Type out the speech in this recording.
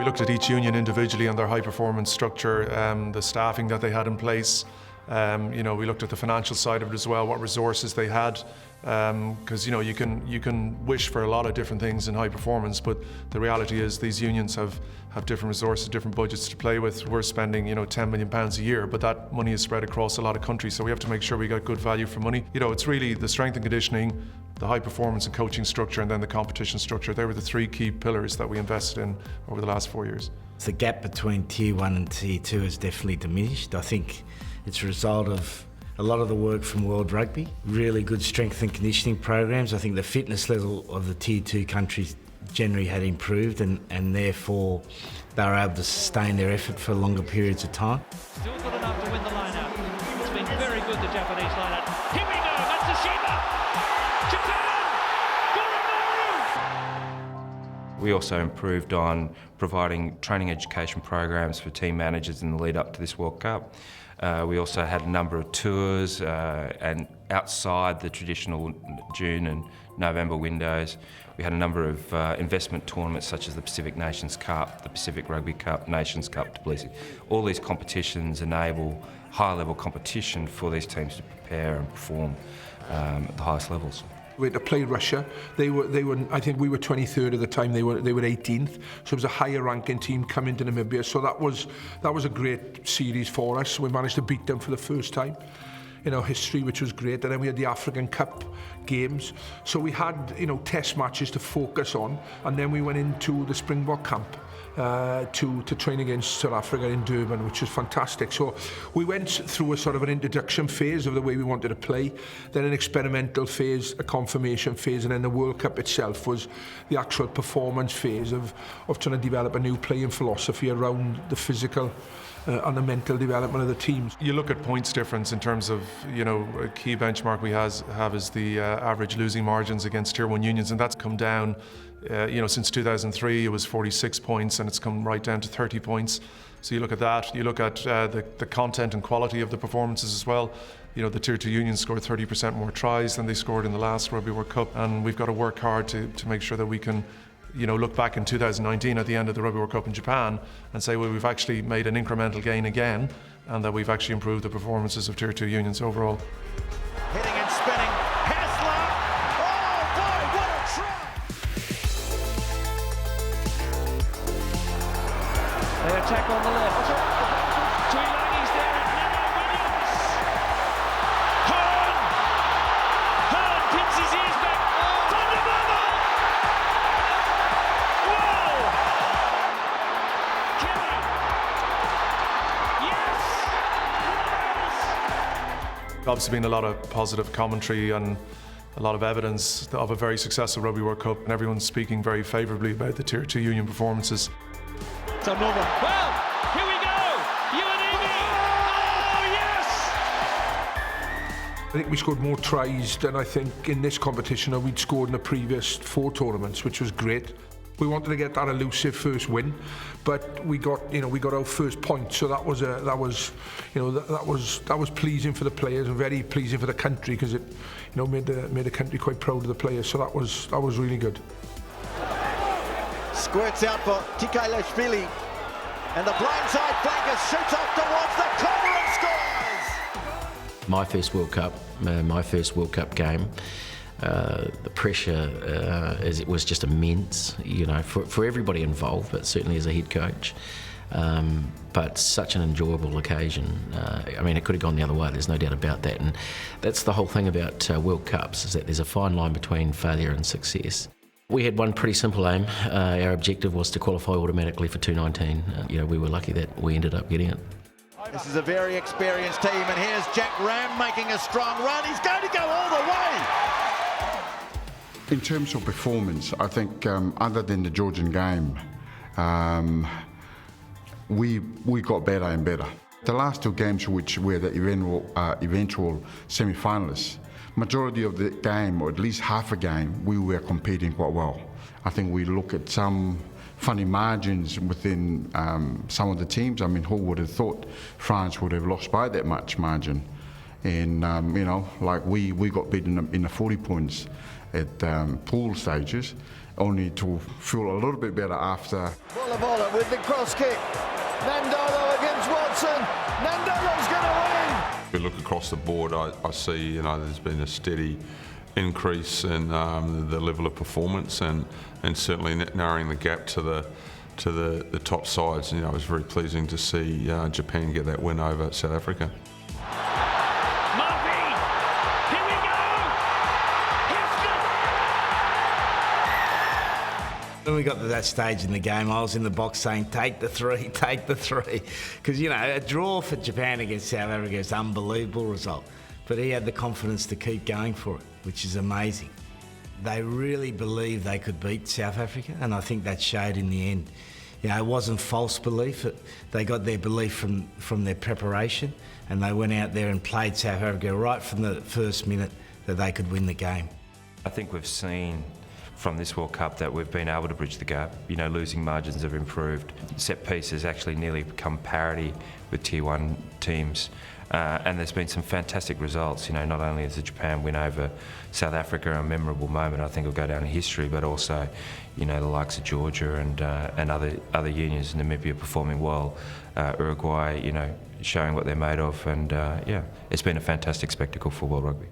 looked at each union individually and their high performance structure, the staffing that they had in place. We looked at the financial side of it as well, what resources they had, because you can wish for a lot of different things in high performance, but the reality is these unions have different resources, different budgets to play with. We're spending £10 million a year, but that money is spread across a lot of countries, so we have to make sure we get good value for money. It's really the strength and conditioning, the high performance and coaching structure, and then the competition structure. They were the three key pillars that we invested in over the last 4 years. The gap between Tier 1 and Tier 2 has definitely diminished. I think it's a result of a lot of the work from World Rugby, really good strength and conditioning programs. I think the fitness level of the Tier 2 countries generally had improved, and therefore they were able to sustain their effort for longer periods of time. Still good enough to win the line-out. It's been very good, the Japanese line-out. Here we go, Matsushima! Japan! Goromaru! We also improved on providing training education programs for team managers in the lead up to this World Cup. We also had a number of tours and outside the traditional June and November windows. We had a number of investment tournaments such as the Pacific Nations Cup, the Pacific Rugby Cup, Nations Cup, Tbilisi. All these competitions enable high-level competition for these teams to prepare and perform at the highest levels. We had to play Russia. They were. I think we were 23rd at the time. They were 18th. So it was a higher ranking team coming to Namibia. So that was a great series for us. We managed to beat them for the first time in our history, which was great. And then we had the African Cup games. So we had test matches to focus on, and then we went into the Springbok camp to train against South Africa in Durban, which was fantastic. So we went through a sort of an introduction phase of the way we wanted to play, then an experimental phase, a confirmation phase, and then the World Cup itself was the actual performance phase of trying to develop a new playing philosophy around the physical and the mental development of the teams. You look at points difference in terms of, a key benchmark we have is the average losing margins against Tier 1 unions, and that's come down. Since 2003 it was 46 points and it's come right down to 30 points. So you look at that, you look at the content and quality of the performances as well. The Tier 2 unions scored 30% more tries than they scored in the last Rugby World Cup, and we've got to work hard to make sure that we can look back in 2019 at the end of the Rugby World Cup in Japan and say, well, we've actually made an incremental gain again, and that we've actually improved the performances of Tier 2 unions overall. Hitting and spinning. Hassler! Oh boy, what a try! They attack on the left. Tuilani's there and now Williams! Hearn pins his ears back. Thunderbubble! Whoa! Kelly! Yes! Yes! Obviously been a lot of positive commentary and a lot of evidence of a very successful Rugby World Cup, and everyone's speaking very favourably about the Tier 2 union performances. Well, here we go! UNEV! Oh, yes! I think we scored more tries than I think in this competition than we'd scored in the previous 4 tournaments, which was great. We wanted to get that elusive first win, but we got our first point, so that was pleasing for the players and very pleasing for the country, because it made the country quite proud of the players. So that was really good. Squirts out for Tikailashvili, and the blindside flanker shoots off towards the corner and scores! My first World Cup game, the pressure was just immense, for everybody involved, but certainly as a head coach. But such an enjoyable occasion. It could have gone the other way, there's no doubt about that. And that's the whole thing about World Cups, is that there's a fine line between failure and success. We had one pretty simple aim. Our objective was to qualify automatically for 2019. We were lucky that we ended up getting it. This is a very experienced team, and here's Jack Ram making a strong run. He's going to go all the way! In terms of performance, I think other than the Georgian game, we got better and better. The last 2 games, which were the eventual semi-finalists, majority of the game, or at least half a game, we were competing quite well. I think we look at some funny margins within some of the teams. Who would have thought France would have lost by that much margin? And we got beaten in the 40 points, at pool stages, only to feel a little bit better after. Bola with the cross kick. Nandolo against Watson. Nandolo's going to win. If we look across the board, I see there's been a steady increase in the level of performance and certainly narrowing the gap to the top sides. It was very pleasing to see Japan get that win over South Africa. When we got to that stage in the game, I was in the box saying, take the three, take the three. Because, a draw for Japan against South Africa is an unbelievable result. But he had the confidence to keep going for it, which is amazing. They really believed they could beat South Africa, and I think that showed in the end. It wasn't false belief. They got their belief from their preparation, and they went out there and played South Africa right from the first minute that they could win the game. I think we've seen from this World Cup that we've been able to bridge the gap. Losing margins have improved. Set piece has actually nearly become parity with Tier 1 teams. And there's been some fantastic results. Not only is the Japan win over South Africa a memorable moment, I think it'll go down in history, but also, the likes of Georgia and other unions, Namibia performing well, Uruguay, showing what they're made of, and it's been a fantastic spectacle for World Rugby.